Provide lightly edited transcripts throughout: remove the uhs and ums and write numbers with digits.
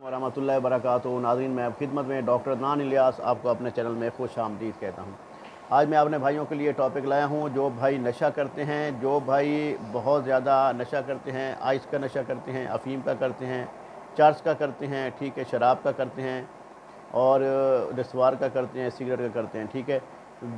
वरहमतुल्लाहि वबरकातुहू। नाज़रीन, मैं खिदमत में डॉक्टर अदनान इलियास आपको अपने चैनल में खुश आमदीद कहता हूँ। आज मैं अपने भाइयों के लिए टॉपिक लाया हूँ जो भाई नशा करते हैं, जो भाई बहुत ज़्यादा नशा करते हैं, आइस का नशा करते हैं, अफ़ीम का करते हैं, चर्च का करते हैं, ठीक है, शराब का करते हैं और नस्वार का करते हैं, सिगरेट का करते हैं, ठीक है।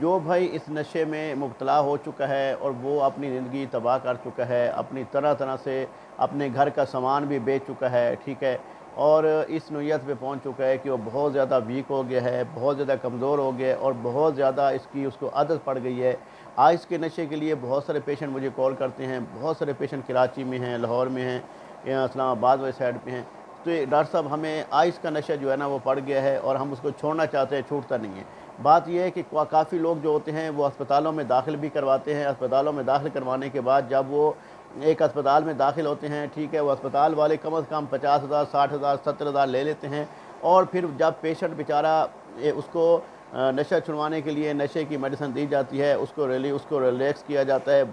जो भाई इस नशे में मुब्तला हो चुका है और वो अपनी ज़िंदगी तबाह कर चुका है, अपनी तरह तरह से अपने घर का सामान भी बेच चुका है, ठीक है, और इस नोयत पे पहुंच चुका है कि वो बहुत ज़्यादा वीक हो गया है, बहुत ज़्यादा कमज़ोर हो गया है और बहुत ज़्यादा इसकी उसको आदत पड़ गई है। आइस के नशे के लिए बहुत सारे पेशेंट मुझे कॉल करते हैं, बहुत सारे पेशेंट कराची में हैं, लाहौर में हैं या इस्लामाबाद वाली साइड पे हैं। तो ये डॉक्टर साहब, हमें आइस का नशा जो है ना वो पड़ गया है और हम उसको छोड़ना चाहते हैं, छूटता नहीं है। बात यह है कि काफ़ी लोग जो होते हैं वो अस्पतालों में दाखिल भी करवाते हैं। अस्पतालों में दाखिल करवाने के बाद जब वो एक अस्पताल में दाखिल होते हैं, ठीक है, वो अस्पताल वाले कम से कम 50,000, 60,000, 70,000 ले लेते हैं और फिर जब पेशेंट बेचारा उसको नशा छुड़वाने के लिए नशे की मेडिसिन दी जाती है, उसको रिलैक्स किया जाता है,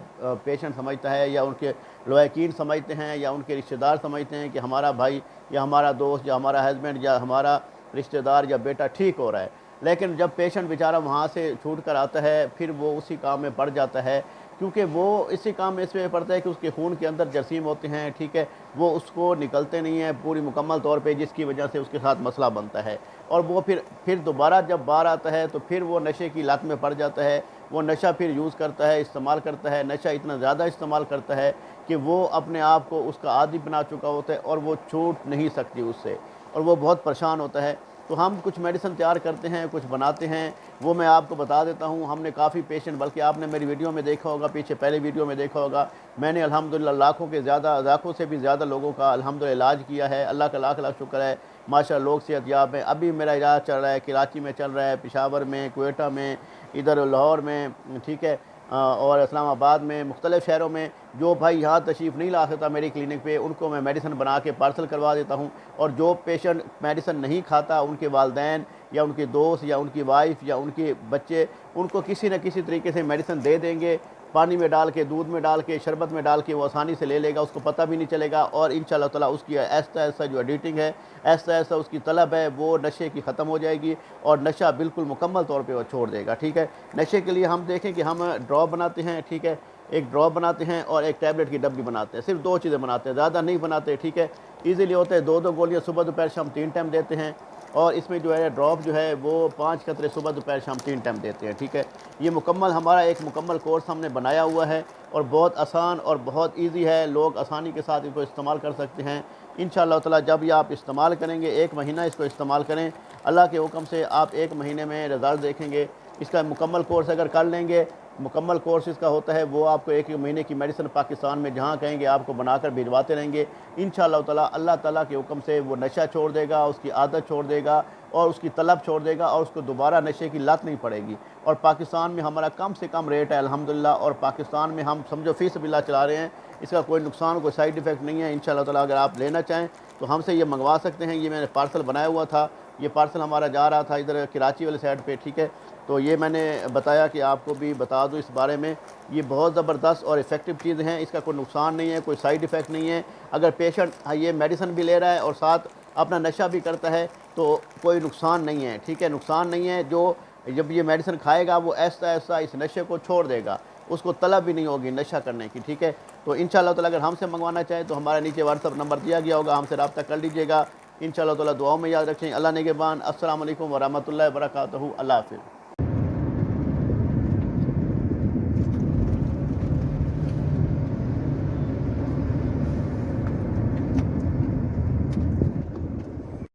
पेशेंट समझता है या उनके लवाकिन समझते हैं या उनके रिश्तेदार समझते हैं कि हमारा भाई या हमारा दोस्त या हमारा हस्बैंड या हमारा रिश्तेदार या बेटा ठीक हो रहा है। लेकिन जब पेशेंट बेचारा वहाँ से छूट कर आता है फिर वो उसी काम में पड़ जाता है, क्योंकि वो इसी काम में इसमें पड़ता है कि उसके खून के अंदर जरासीम होते हैं, ठीक है, वो उसको निकलते नहीं हैं पूरी मुकम्मल तौर पे, जिसकी वजह से उसके साथ मसला बनता है और वो फिर दोबारा जब बाहर आता है तो फिर वो नशे की लत में पड़ जाता है। वो नशा फिर यूज़ करता है, इस्तेमाल करता है, नशा इतना ज़्यादा इस्तेमाल करता है कि वो अपने आप को उसका आदी बना चुका होता है और वो छूट नहीं सकती उससे और वो बहुत परेशान होता है। तो हम कुछ मेडिसिन तैयार करते हैं, कुछ बनाते हैं, वो मैं आपको बता देता हूँ। हमने काफ़ी पेशेंट, बल्कि आपने मेरी वीडियो में देखा होगा, पीछे पहले वीडियो में देखा होगा, मैंने अल्हम्दुलिल्लाह लाखों से भी ज़्यादा लोगों का अल्हम्दुलिल्लाह इलाज किया है। अल्लाह का लाख लाख शुक्र है, माशाअल्लाह लोग सेहतयाब हैं। अभी मेरा इलाज चल रहा है, कराची में चल रहा है, पेशावर में, क्वेटा में, इधर लाहौर में, ठीक है, और इस्लामाबाद में, मुख्तलिफ़ शहरों में। जो भाई यहाँ तशरीफ़ नहीं ला सकता मेरी क्लिनिक पे, उनको मैं मेडिसिन बना के पार्सल करवा देता हूँ और जो पेशेंट मेडिसिन नहीं खाता, उनके वालदैन या उनके दोस्त या उनकी वाइफ या उनके बच्चे उनको किसी न किसी तरीके से मेडिसिन दे देंगे, पानी में डाल के, दूध में डाल के, शरबत में डाल के, वो आसानी से ले लेगा, उसको पता भी नहीं चलेगा और इंशाअल्लाह ताला उसकी ऐसा ऐसा जो एडिटिंग है, ऐसा ऐसा उसकी तलब है, वो नशे की ख़त्म हो जाएगी और नशा बिल्कुल मुकम्मल तौर पे वो छोड़ देगा, ठीक है। नशे के लिए हम देखें कि हम ड्रॉप बनाते हैं, ठीक है, एक ड्रॉप बनाते हैं और एक टैबलेट की डब्बी बनाते हैं, सिर्फ 2 चीज़ें बनाते हैं, ज़्यादा नहीं बनाते, ठीक है। ईज़िली होते हैं, 2-2 गोलियाँ सुबह दोपहर शाम 3 टाइम देते हैं और इसमें जो है ड्रॉप जो है वो 5 कतरे सुबह दोपहर शाम 3 टाइम देते हैं, ठीक है। ये मुकम्मल हमारा एक मुकम्मल कोर्स हमने बनाया हुआ है और बहुत आसान और बहुत ईजी है, लोग आसानी के साथ इसको इस्तेमाल कर सकते हैं। इंशाअल्लाह ताला जब ये आप इस्तेमाल करेंगे, 1 महीना इसको इस्तेमाल करें, अल्लाह के हुक्म से आप 1 महीने में रिज़ल्ट देखेंगे। इसका मुकम्मल कोर्स अगर कर लेंगे, मुकम्मल कोर्स इसका होता है, वो आपको 1 महीने की मेडिसिन पाकिस्तान में जहाँ कहेंगे आपको बनाकर भिजवाते रहेंगे। इंशाअल्लाह ताला अल्लाह ताला के हुक्म से वो नशा छोड़ देगा, उसकी आदत छोड़ देगा और उसकी तलब छोड़ देगा और उसको दोबारा नशे की लत नहीं पड़ेगी। और पाकिस्तान में हमारा कम से कम रेट है अल्हम्दुलिल्लाह और पाकिस्तान में हम समझो फ़ीसबिल्लाह चला रहे हैं, इसका कोई नुकसान, कोई साइड इफ़ेक्ट नहीं है। इंशाअल्लाह ताला अगर आप लेना चाहें तो हमसे ये मंगवा सकते हैं। ये मैंने पार्सल बनाया हुआ था, ये पार्सल हमारा जा रहा था इधर कराची वाली साइड पे, ठीक है। तो ये मैंने बताया कि आपको भी बता दूं इस बारे में। ये बहुत ज़बरदस्त और इफ़ेक्टिव चीज़ हैं, इसका कोई नुकसान नहीं है, कोई साइड इफ़ेक्ट नहीं है। अगर पेशेंट ये मेडिसिन भी ले रहा है और साथ अपना नशा भी करता है तो कोई नुकसान नहीं है, ठीक है, नुकसान नहीं है। जो जब ये मेडिसिन खाएगा वो ऐसा ऐसा इस नशे को छोड़ देगा, उसको तलब भी नहीं होगी नशा करने की, ठीक है। तो इंशाअल्लाह ताला अगर हमसे मंगवाना चाहें तो हमारे नीचे व्हाट्सअप नंबर दिया गया होगा, हमसे रब्ता कर लीजिएगा। इंशाअल्लाह ताला दुआओं में याद रखें। अल्लाह निगहबान। अस्सलाम वालेकुम व रहमतुल्लाहि व बरकातहू। अल्लाह हाफ़िज़।